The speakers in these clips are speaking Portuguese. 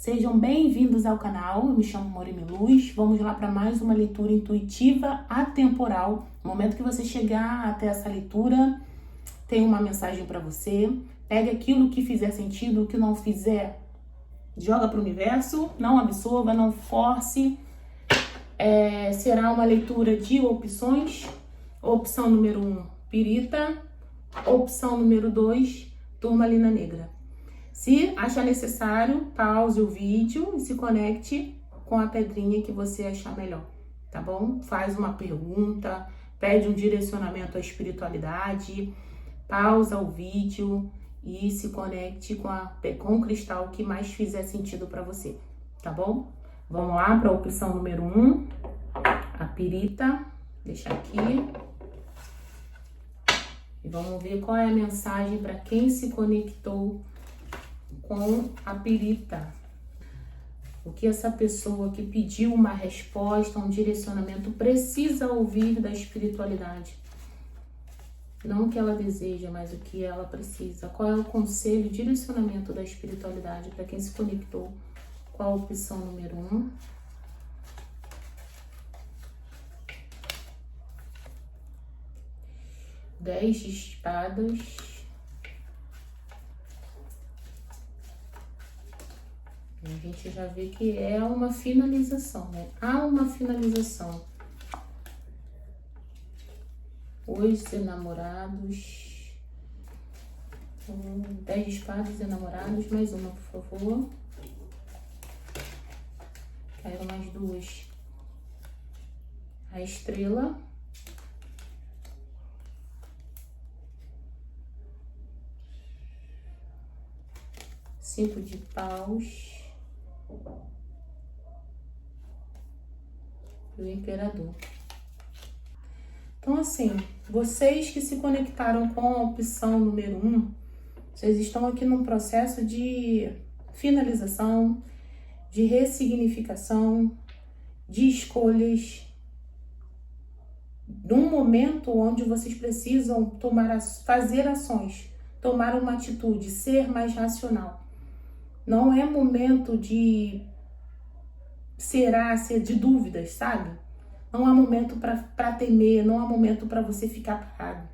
Sejam bem-vindos ao canal, eu me chamo Morime Luz. Vamos lá para mais uma leitura intuitiva atemporal. No momento que você chegar até essa leitura, tem uma mensagem para você. Pegue aquilo que fizer sentido, o que não fizer, joga para o universo, não absorva, não force. Será uma leitura de opções. Opção número 1, Pirita. Opção número 2, Turmalina Negra. Se achar necessário, pause o vídeo e se conecte com a pedrinha que você achar melhor, tá bom? Faz uma pergunta, pede um direcionamento à espiritualidade, pausa o vídeo e se conecte com o cristal que mais fizer sentido para você, tá bom? Vamos lá para a opção número 1, a Pirita. Deixa aqui. E vamos ver qual é a mensagem para quem se conectou com a Pirita. O que essa pessoa que pediu uma resposta, um direcionamento, precisa ouvir da espiritualidade. Não o que ela deseja, mas o que ela precisa. Qual é o conselho, direcionamento da espiritualidade para quem se conectou com a opção número 1. Dez de espadas. A gente já vê que é uma finalização, né? Há uma finalização. Os enamorados. 10 de espadas, enamorados. Mais uma, por favor. Caíram mais duas. A estrela. Cinco de paus. E o imperador. Então, assim, vocês que se conectaram com a opção número 1, vocês estão aqui num processo de finalização, de ressignificação, de escolhas, num momento onde vocês precisam fazer ações, tomar uma atitude, ser mais racional. Não é momento de ser de dúvidas, sabe? Não há momento para temer, não há momento para você ficar parado.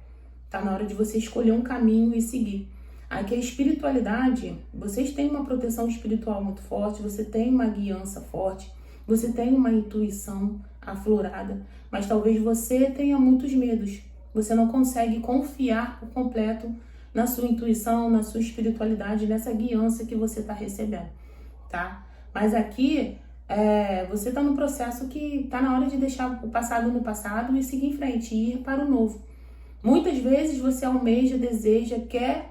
Tá na hora de você escolher um caminho e seguir. Aqui a espiritualidade, vocês têm uma proteção espiritual muito forte, você tem uma guiança forte, você tem uma intuição aflorada, mas talvez você tenha muitos medos. Você não consegue confiar por completo na sua intuição, na sua espiritualidade, nessa guiança que você está recebendo, tá? Mas aqui, você está num processo que está na hora de deixar o passado no passado e seguir em frente, e ir para o novo. Muitas vezes você almeja, deseja, quer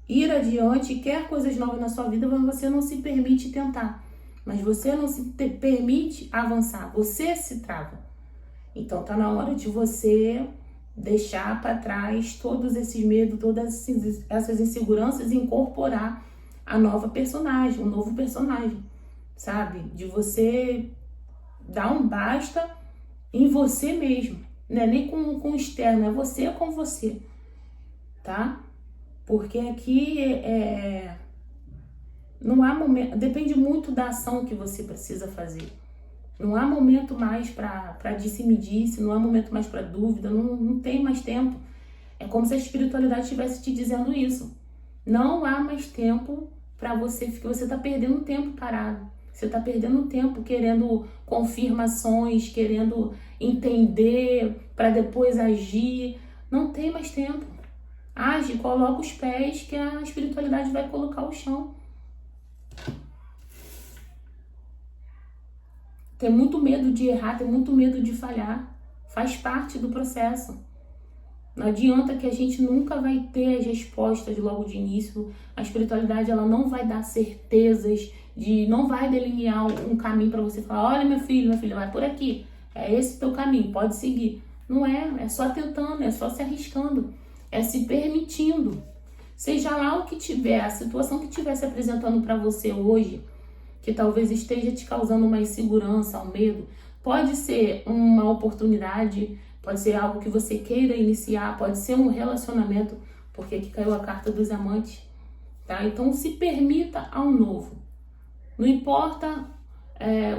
ir adiante, quer coisas novas na sua vida, mas você não se permite tentar. Mas você não se permite avançar, você se trava. Então está na hora de você deixar para trás todos esses medos, todas essas inseguranças e incorporar a nova personagem, um novo personagem, sabe? De você dar um basta em você mesmo, não é nem com o externo, é você com você, tá? Porque aqui não há momento, depende muito da ação que você precisa fazer. Não há momento mais para disse-me-disse, não há momento mais para dúvida, não tem mais tempo. É como se a espiritualidade estivesse te dizendo isso. Não há mais tempo para você, porque você está perdendo tempo parado. Você está perdendo tempo querendo confirmações, querendo entender para depois agir. Não tem mais tempo. Age, coloca os pés que a espiritualidade vai colocar o chão. Tem muito medo de errar, tem muito medo de falhar. Faz parte do processo. Não adianta que a gente nunca vai ter as respostas logo de início. A espiritualidade, ela não vai dar certezas, não vai delinear um caminho para você falar, olha meu filho, minha filha, vai por aqui. É esse o teu caminho, pode seguir. Não é só tentando, é só se arriscando, é se permitindo. Seja lá o que tiver, a situação que estiver se apresentando para você hoje, que talvez esteja te causando uma insegurança, um medo, pode ser uma oportunidade, pode ser algo que você queira iniciar, pode ser um relacionamento, porque aqui caiu a carta dos amantes, tá? Então se permita ao novo, Não importa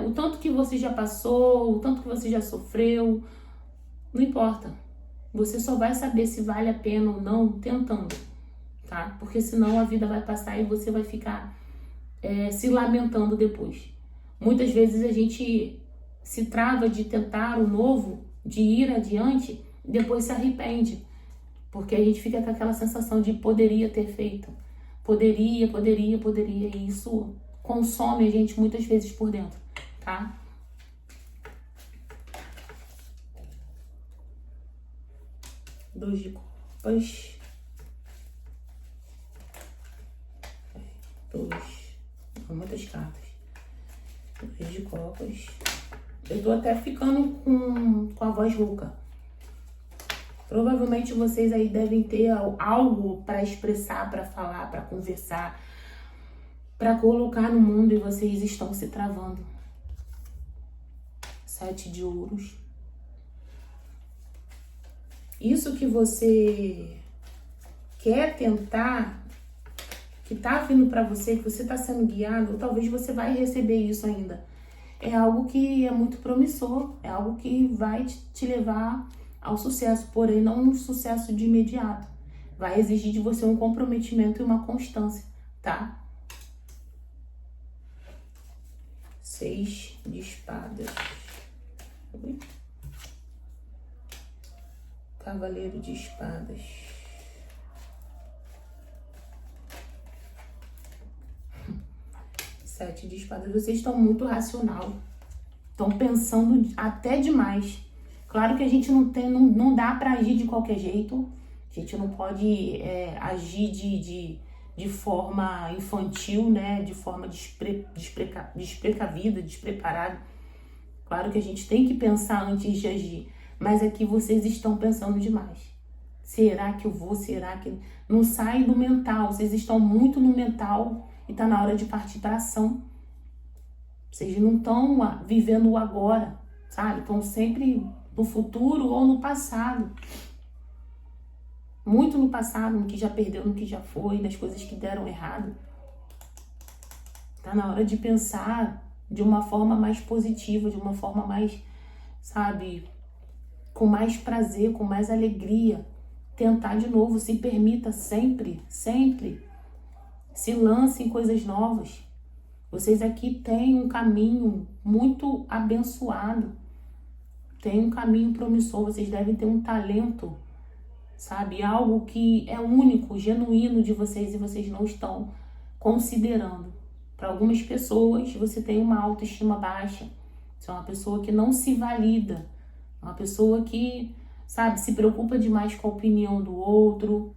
o tanto que você já passou, o tanto que você já sofreu, não importa. Você só vai saber se vale a pena ou não tentando, tá? Porque senão a vida vai passar e você vai ficar se lamentando depois. Muitas vezes a gente se trava de tentar o novo, de ir adiante, e depois se arrepende. Porque a gente fica com aquela sensação de poderia ter feito. Poderia, e isso consome a gente muitas vezes por dentro, tá? Dois de copas. Muitas cartas. Dois de copas. Eu tô até ficando com a voz rouca. Provavelmente vocês aí devem ter algo para expressar, para falar, para conversar, para colocar no mundo e vocês estão se travando. 7 de ouros. Isso que você quer tentar, que tá vindo para você, que você tá sendo guiado, ou talvez você vai receber isso ainda. É algo que é muito promissor, é algo que vai te levar ao sucesso, porém não um sucesso de imediato. Vai exigir de você um comprometimento e uma constância, tá? 6 de espadas. Cavaleiro de espadas. Sete de espadas. Vocês estão muito racional. Estão pensando até demais. Claro que a gente não dá para agir de qualquer jeito. A gente não pode agir de forma infantil, né? De forma desprecavida, despreparada. Claro que a gente tem que pensar antes de agir. Mas aqui vocês estão pensando demais. Será que eu vou? Será que... Não sai do mental. Vocês estão muito no mental e tá na hora de partir para ação. Vocês não estão vivendo o agora, sabe? Estão sempre no futuro ou no passado. Muito no passado, no que já perdeu, no que já foi, nas coisas que deram errado. Tá na hora de pensar de uma forma mais positiva, de uma forma mais, sabe, com mais prazer, com mais alegria. Tentar de novo, se permita sempre, sempre. Se lance em coisas novas. Vocês aqui têm um caminho muito abençoado. Tem um caminho promissor. Vocês devem ter um talento, sabe? Algo que é único, genuíno de vocês e vocês não estão considerando. Para algumas pessoas, você tem uma autoestima baixa. Você é uma pessoa que não se valida. Uma pessoa que, sabe, se preocupa demais com a opinião do outro.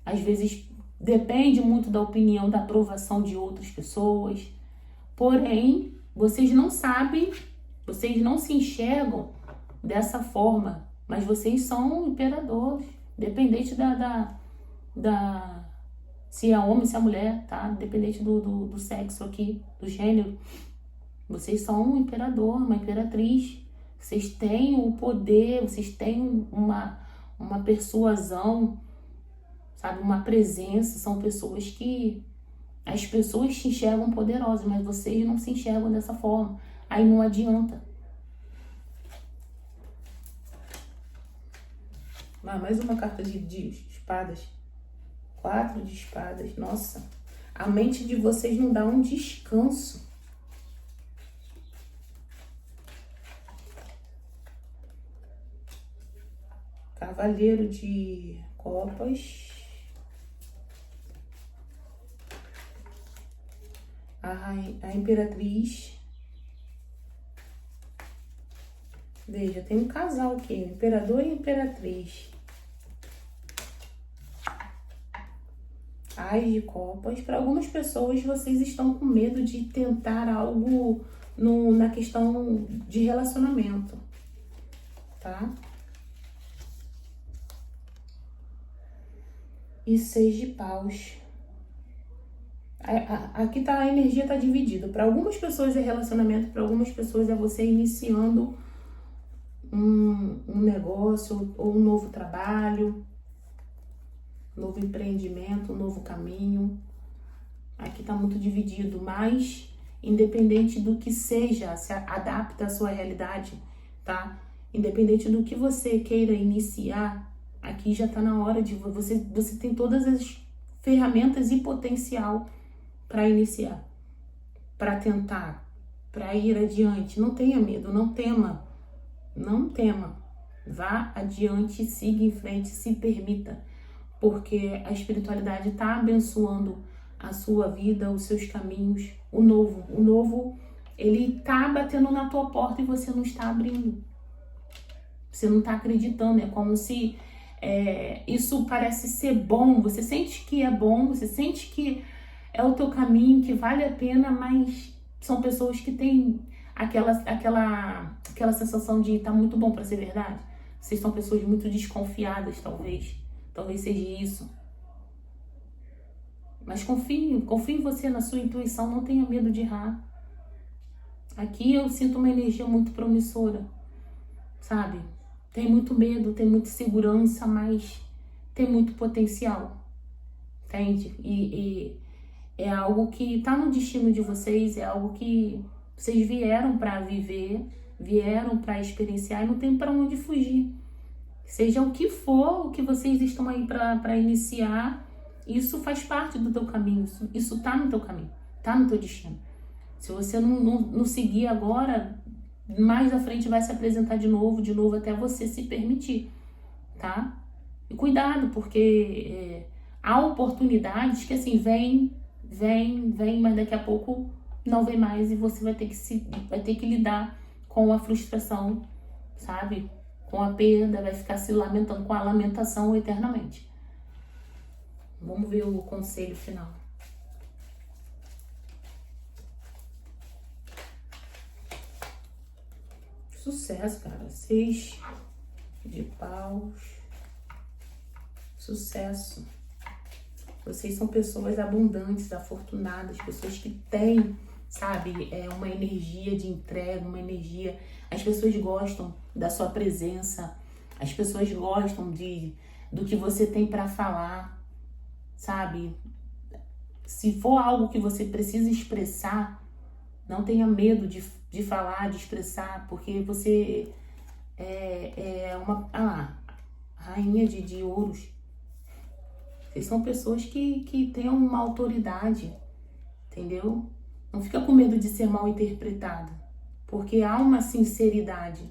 Às vezes depende muito da opinião, da aprovação de outras pessoas. Porém, vocês não sabem, vocês não se enxergam dessa forma. Mas vocês são imperadores. Independente se é homem, se é mulher, tá? Independente do sexo aqui, do gênero. Vocês são um imperador, uma imperatriz. Vocês têm o poder, vocês têm uma persuasão, sabe? Uma presença. São pessoas que... As pessoas se enxergam poderosas, mas vocês não se enxergam dessa forma. Aí não adianta. Mais uma carta de espadas. 4 de espadas. Nossa, a mente de vocês não dá um descanso. Cavaleiro de copas. A imperatriz. Veja, tem um casal aqui, imperador e imperatriz. Ás de copas. Para algumas pessoas, vocês estão com medo de tentar algo na questão de relacionamento, tá? E 6 de paus. Aqui tá, a energia tá dividida. Para algumas pessoas é relacionamento, para algumas pessoas é você iniciando um negócio ou um novo trabalho, um novo empreendimento, um novo caminho. Aqui tá muito dividido, mas independente do que seja, se adapta à sua realidade, tá? Independente do que você queira iniciar, aqui já tá na hora de você tem todas as ferramentas e potencial para iniciar, para tentar, para ir adiante. Não tenha medo, não tema, não tema. Vá adiante, siga em frente, se permita, porque a espiritualidade está abençoando a sua vida, os seus caminhos, o novo, ele tá batendo na tua porta e você não está abrindo. Você não está acreditando, é como se isso parece ser bom, você sente que é bom, você sente que é o teu caminho, que vale a pena, mas são pessoas que têm aquela sensação de tá muito bom para ser verdade. Vocês são pessoas muito desconfiadas, talvez seja isso. Mas confie em você, na sua intuição, não tenha medo de errar. Aqui eu sinto uma energia muito promissora, sabe? Tem muito medo, tem muita insegurança, mas tem muito potencial, entende? E é algo que tá no destino de vocês, é algo que vocês vieram para viver, vieram para experienciar e não tem para onde fugir. Seja o que for, o que vocês estão aí para iniciar, isso faz parte do teu caminho, isso tá no teu caminho, tá no teu destino. Se você não seguir agora, mais à frente vai se apresentar de novo, até você se permitir, tá? E cuidado, porque há oportunidades que assim, vem, mas daqui a pouco não vem mais e você vai ter que lidar com a frustração, sabe? Com a perda, vai ficar se lamentando com a lamentação eternamente. Vamos ver o conselho final. Sucesso, cara. 6 de paus. Sucesso. Vocês são pessoas abundantes, afortunadas, pessoas que têm, sabe, uma energia de entrega, uma energia. As pessoas gostam da sua presença, as pessoas gostam do que você tem para falar, sabe? Se for algo que você precisa expressar, não tenha medo de falar, de expressar, porque você é uma rainha de ouros. Vocês são pessoas que têm uma autoridade, entendeu? Não fica com medo de ser mal interpretado, porque há uma sinceridade,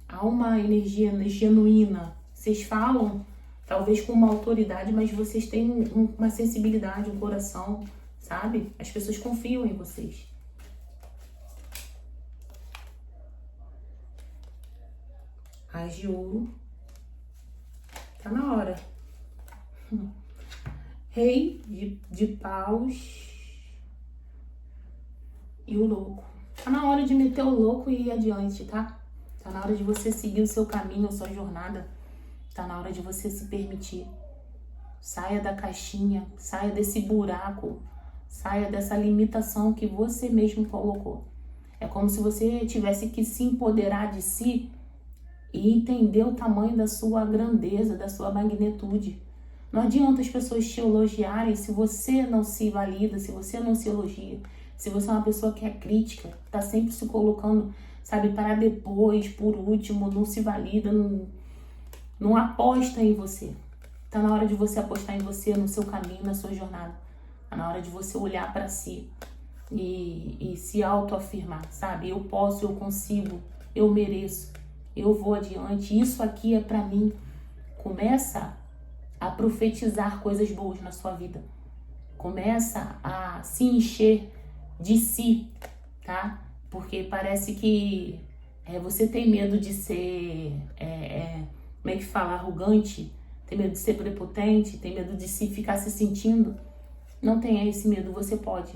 há uma energia genuína. Vocês falam, talvez com uma autoridade, mas vocês têm uma sensibilidade, um coração, sabe? As pessoas confiam em vocês. As de ouro. Tá na hora. Rei de paus e o louco. Tá na hora de meter o louco e ir adiante, tá? Tá na hora de você seguir o seu caminho, a sua jornada. Tá na hora de você se permitir. Saia da caixinha, saia desse buraco, saia dessa limitação que você mesmo colocou. É como se você tivesse que se empoderar de si e entender o tamanho da sua grandeza, da sua magnitude. Não adianta as pessoas te elogiarem se você não se valida, se você não se elogia. Se você é uma pessoa que é crítica, tá sempre se colocando, sabe, para depois, por último, não se valida, não aposta em você. Tá na hora de você apostar em você, no seu caminho, na sua jornada. Tá na hora de você olhar para si e se autoafirmar, sabe? Eu posso, eu consigo, eu mereço, eu vou adiante, isso aqui é para mim. Começa a profetizar coisas boas na sua vida. Começa a se encher de si, tá? Porque parece que você tem medo de ser, como é que fala, arrogante, tem medo de ser prepotente, tem medo de ficar se sentindo. Não tenha esse medo, você pode.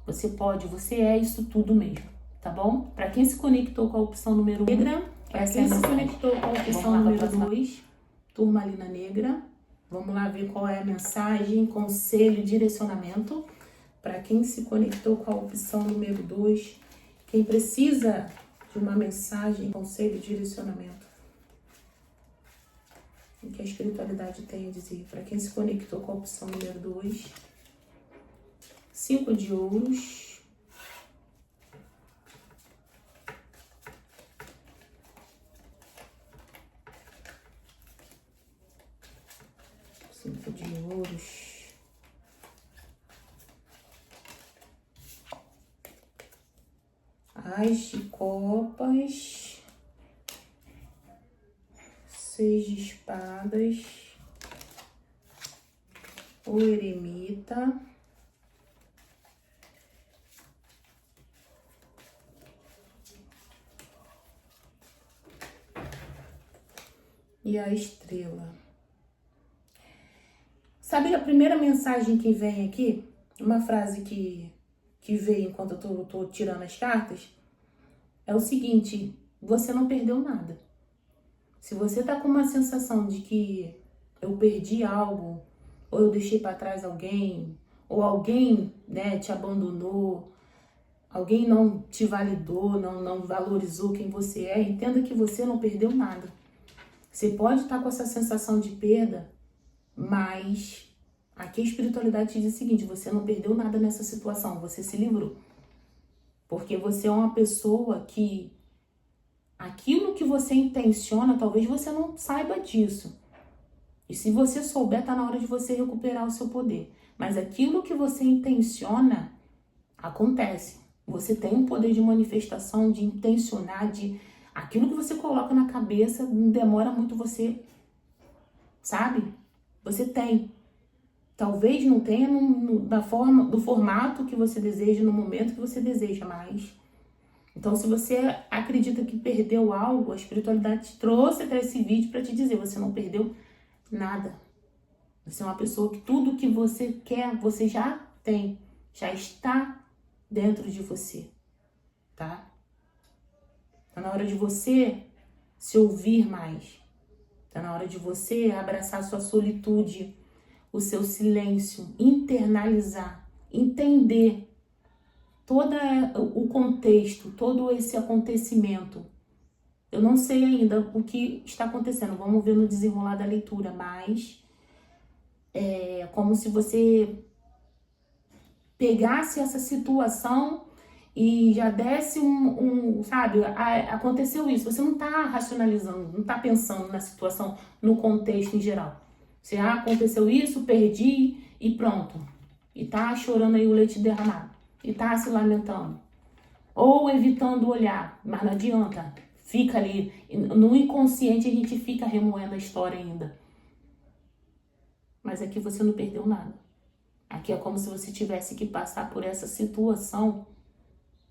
Você pode, você é isso tudo mesmo, tá bom? Para quem se conectou com a opção número 1, negra, para quem se conectou com a opção número 2, turmalina negra, vamos lá ver qual é a mensagem, conselho, direcionamento. Para quem se conectou com a opção número 2, quem precisa de uma mensagem, conselho, direcionamento. O que a espiritualidade tem a dizer? Para quem se conectou com a opção número 2, 5 de ouros, 5 de ouros. As de copas. 6 de espadas. O eremita. E a estrela. Sabe a primeira mensagem que vem aqui? Uma frase que veio enquanto eu tô tirando as cartas. É o seguinte, você não perdeu nada. Se você tá com uma sensação de que eu perdi algo, ou eu deixei para trás alguém, ou alguém, né, te abandonou, alguém não te validou, não valorizou quem você é, entenda que você não perdeu nada. Você pode estar com essa sensação de perda, mas aqui a espiritualidade te diz o seguinte, você não perdeu nada nessa situação, você se livrou. Porque você é uma pessoa que aquilo que você intenciona, talvez você não saiba disso. E se você souber, tá na hora de você recuperar o seu poder. Mas aquilo que você intenciona, acontece. Você tem um poder de manifestação, de intencionar, aquilo que você coloca na cabeça, não demora muito você, sabe? Você tem. Talvez não tenha do formato que você deseja, no momento que você deseja, mas... Então, se você acredita que perdeu algo, a espiritualidade te trouxe até esse vídeo para te dizer, você não perdeu nada. Você é uma pessoa que tudo que você quer, você já tem, já está dentro de você, tá? Tá na hora de você se ouvir mais. Tá na hora de você abraçar a sua solitude, o seu silêncio, internalizar, entender todo o contexto, todo esse acontecimento. Eu não sei ainda o que está acontecendo, vamos ver no desenrolar da leitura, mas é como se você pegasse essa situação e já desse sabe, aconteceu isso, você não tá racionalizando, não tá pensando na situação, no contexto em geral. Você, aconteceu isso, perdi e pronto. E tá chorando aí o leite derramado. E tá se lamentando. Ou evitando olhar, mas não adianta. Fica ali, no inconsciente a gente fica remoendo a história ainda. Mas aqui você não perdeu nada. Aqui é como se você tivesse que passar por essa situação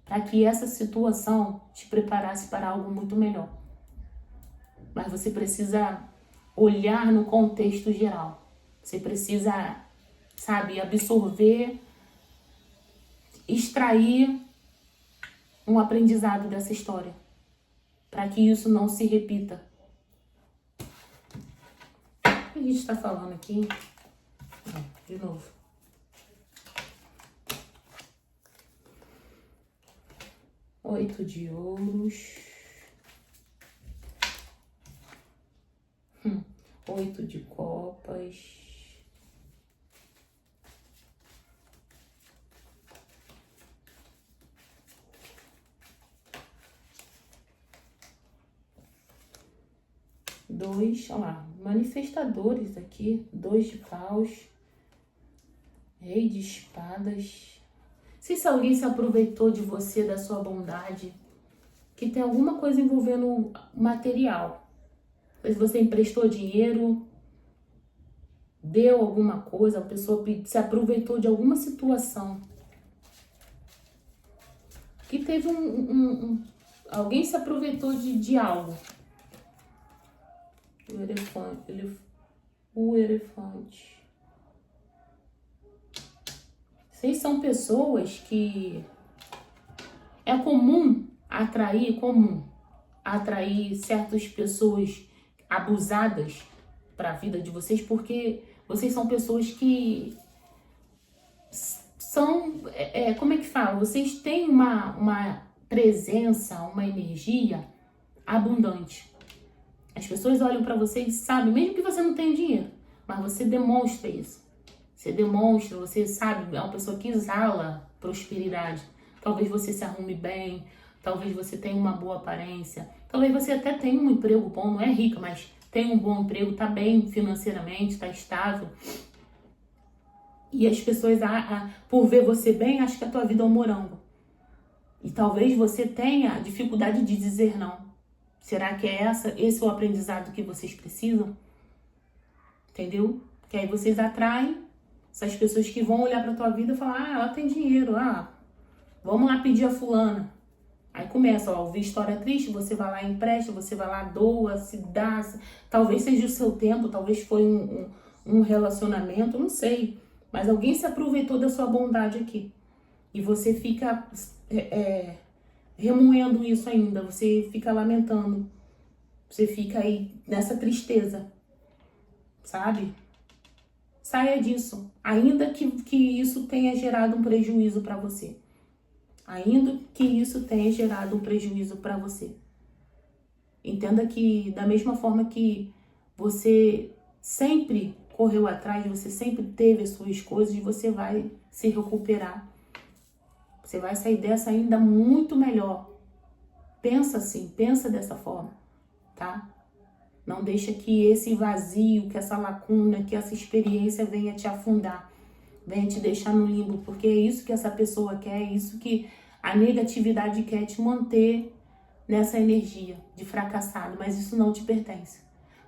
para que essa situação te preparasse para algo muito melhor. Mas você precisa olhar no contexto geral. Você precisa, sabe, absorver, extrair um aprendizado dessa história, para que isso não se repita. O que a gente está falando aqui? De novo. Oito de ouros. 8 de copas. Dois, olha lá, manifestadores aqui, 2 de paus, rei de espadas. Se alguém se aproveitou de você, da sua bondade, que tem alguma coisa envolvendo material. Se você emprestou dinheiro, deu alguma coisa, a pessoa se aproveitou de alguma situação. Que teve alguém se aproveitou de algo. O elefante. Vocês são pessoas que é comum atrair certas pessoas abusadas para a vida de vocês, porque vocês são pessoas que são, como é que fala? Vocês têm uma presença, uma energia abundante. As pessoas olham para você e sabem, mesmo que você não tenha dinheiro, mas você demonstra isso. Você demonstra, você sabe, é uma pessoa que exala prosperidade. Talvez você se arrume bem, talvez você tenha uma boa aparência, talvez você até tenha um emprego bom, não é rica, mas tem um bom emprego, tá bem financeiramente, tá estável. E as pessoas, por ver você bem, acham que a tua vida é um morango. E talvez você tenha dificuldade de dizer não. Será que é esse é o aprendizado que vocês precisam? Entendeu? Que aí vocês atraem essas pessoas que vão olhar pra tua vida e falar, ela tem dinheiro, vamos lá pedir a fulana. Aí começa, ouvir história triste, você vai lá e empresta, você vai lá, doa, se dá. Talvez seja o seu tempo, talvez foi um relacionamento, não sei. Mas alguém se aproveitou da sua bondade aqui. E você fica remoendo isso ainda, você fica lamentando. Você fica aí nessa tristeza, sabe? Saia disso, ainda que isso tenha gerado um prejuízo para você. Ainda que isso tenha gerado um prejuízo para você. Entenda que da mesma forma que você sempre correu atrás, você sempre teve as suas coisas, você vai se recuperar. Você vai sair dessa ainda muito melhor. Pensa assim, pensa dessa forma, tá? Não deixa que esse vazio, que essa lacuna, que essa experiência venha te afundar, venha te deixar no limbo, porque é isso que essa pessoa quer, é isso que a negatividade quer, te manter nessa energia de fracassado, mas isso não te pertence.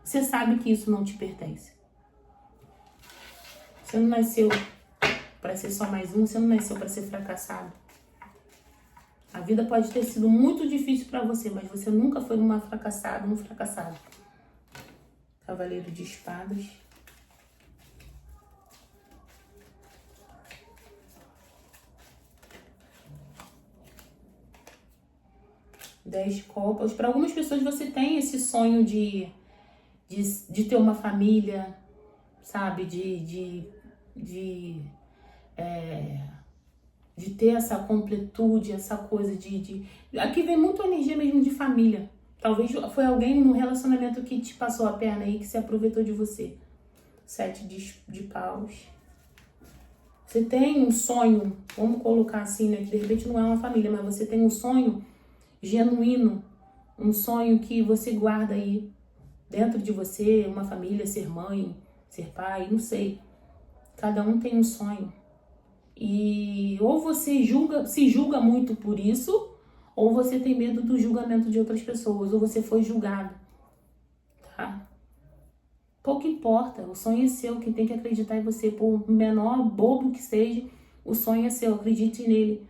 Você sabe que isso não te pertence. Você não nasceu para ser só mais um, você não nasceu para ser fracassado. A vida pode ter sido muito difícil para você, mas você nunca foi uma fracassada, um fracassado. Cavaleiro de Espadas. Dez de Copas. Para algumas pessoas você tem esse sonho de ter uma família, sabe? De ter essa completude, essa coisa Aqui vem muito energia mesmo de família. Talvez foi alguém no relacionamento que te passou a perna aí, que se aproveitou de você. 7 de paus. Você tem um sonho, vamos colocar assim, né? Que de repente não é uma família, mas você tem um sonho genuíno. Um sonho que você guarda aí dentro de você, uma família, ser mãe, ser pai, não sei. Cada um tem um sonho. E ou você se julga muito por isso, ou você tem medo do julgamento de outras pessoas, ou você foi julgado, tá? Pouco importa, o sonho é seu, quem tem que acreditar em você, por menor bobo que seja, o sonho é seu, acredite nele.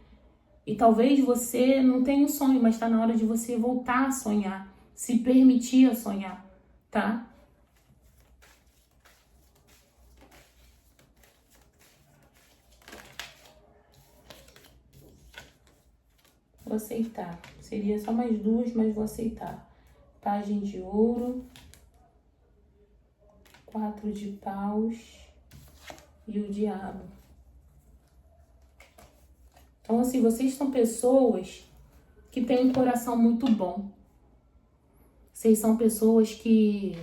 E talvez você não tenha um sonho, mas tá na hora de você voltar a sonhar, se permitir a sonhar, tá? Vou aceitar. Seria só mais duas, mas vou aceitar. Pagem de ouro. 4 de paus. E o diabo. Então, assim, vocês são pessoas que têm um coração muito bom. Vocês são pessoas que,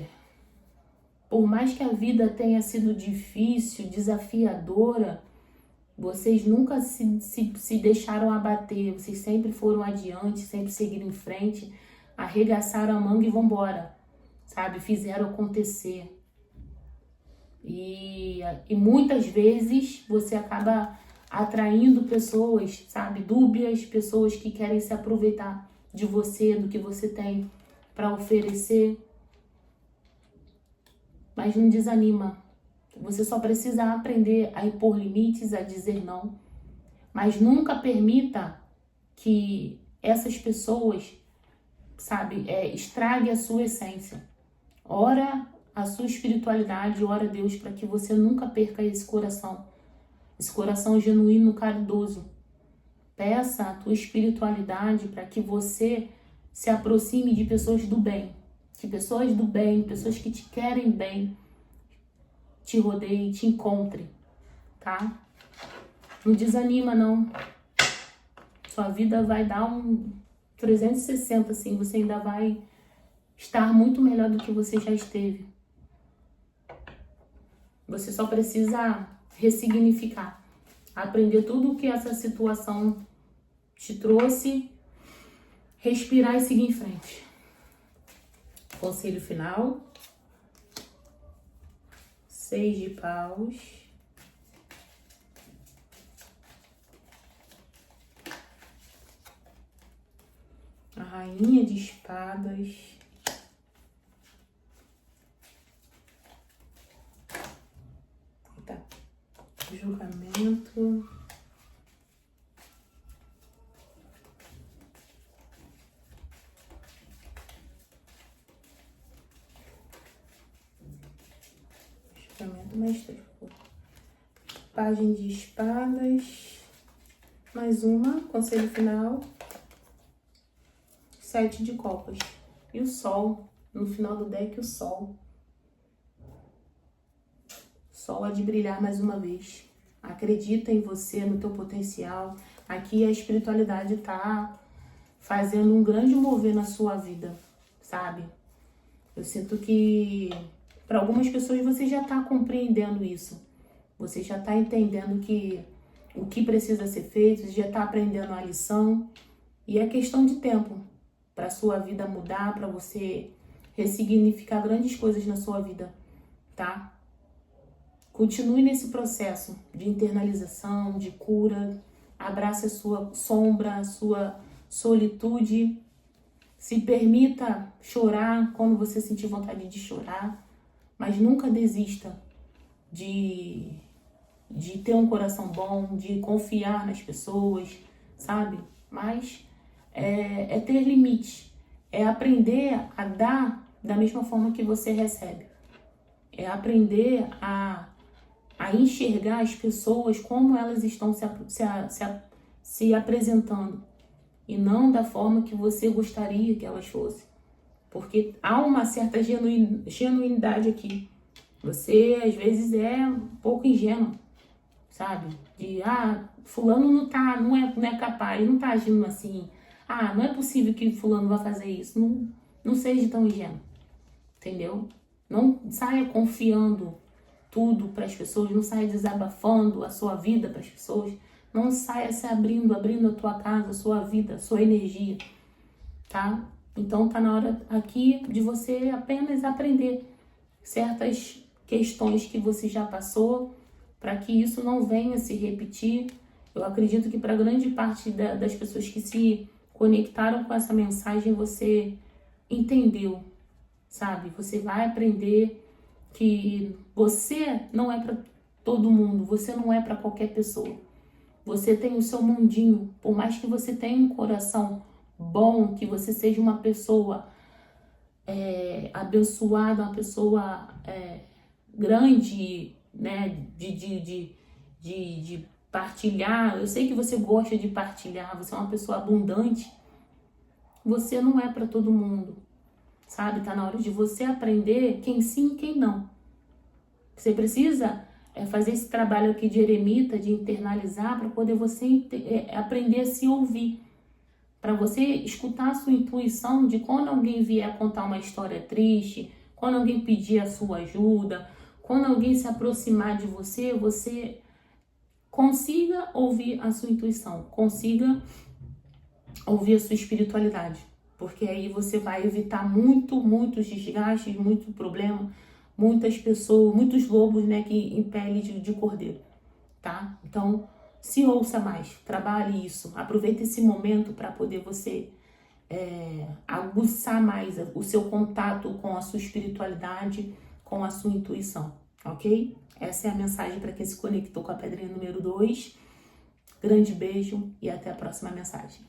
por mais que a vida tenha sido difícil, desafiadora, vocês nunca se deixaram abater, vocês sempre foram adiante, sempre seguiram em frente, arregaçaram a manga e vambora, sabe? Fizeram acontecer. E muitas vezes você acaba atraindo pessoas, sabe? Dúbias, pessoas que querem se aproveitar de você, do que você tem para oferecer. Mas não desanima. Você só precisa aprender a impor limites, a dizer não. Mas nunca permita que essas pessoas, sabe, estrague a sua essência. Ora a sua espiritualidade, ora a Deus para que você nunca perca esse coração genuíno, caridoso. Peça a tua espiritualidade para que você se aproxime de pessoas do bem. Que pessoas do bem, pessoas que te querem bem, te rodeie, te encontre, tá? Não desanima, não. Sua vida vai dar um 360, assim, você ainda vai estar muito melhor do que você já esteve. Você só precisa ressignificar, aprender tudo o que essa situação te trouxe, respirar e seguir em frente. Conselho final. 6 de paus. A rainha de espadas. Tá. Julgamento. Mais 3. Página de espadas. Mais uma. Conselho final. 7 de copas. E o sol. No final do deck, o sol. O sol há de brilhar mais uma vez. Acredita em você, no teu potencial. Aqui a espiritualidade tá fazendo um grande mover na sua vida, sabe? Eu sinto que para algumas pessoas você já está compreendendo isso. Você já está entendendo que o que precisa ser feito, você já está aprendendo a lição. E é questão de tempo para a sua vida mudar, para você ressignificar grandes coisas na sua vida, tá? Continue nesse processo de internalização, de cura. Abrace a sua sombra, a sua solitude. Se permita chorar quando você sentir vontade de chorar. Mas nunca desista de ter um coração bom, de confiar nas pessoas, sabe? Mas é ter limite, é aprender a dar da mesma forma que você recebe. É aprender a enxergar as pessoas como elas estão se apresentando e não da forma que você gostaria que elas fossem. Porque há uma certa genuinidade aqui. Você, às vezes, é um pouco ingênuo, sabe? De, fulano não é capaz, não tá agindo assim. Não é possível que fulano vá fazer isso. Não seja tão ingênuo, entendeu? Não saia confiando tudo para as pessoas, não saia desabafando a sua vida para as pessoas. Não saia se abrindo a tua casa, a sua vida, a sua energia, tá? Então tá na hora aqui de você apenas aprender certas questões que você já passou, para que isso não venha se repetir. Eu acredito que para grande parte das pessoas que se conectaram com essa mensagem, você entendeu, sabe? Você vai aprender que você não é para todo mundo, você não é para qualquer pessoa. Você tem o seu mundinho, por mais que você tenha um coração bom, que você seja uma pessoa abençoada, uma pessoa grande, né, de partilhar. Eu sei que você gosta de partilhar, você é uma pessoa abundante. Você não é para todo mundo, sabe? Tá na hora de você aprender quem sim e quem não. Você precisa fazer esse trabalho aqui de eremita, de internalizar, para poder você aprender a se ouvir. Para você escutar a sua intuição de quando alguém vier contar uma história triste, quando alguém pedir a sua ajuda, quando alguém se aproximar de você, você consiga ouvir a sua intuição, consiga ouvir a sua espiritualidade. Porque aí você vai evitar muitos desgastes, muito problema, muitas pessoas, muitos lobos, né, que em pele de cordeiro, tá? Então, se ouça mais, trabalhe isso, aproveite esse momento para poder você aguçar mais o seu contato com a sua espiritualidade, com a sua intuição, ok? Essa é a mensagem para quem se conectou com a pedrinha número 2. Grande beijo e até a próxima mensagem.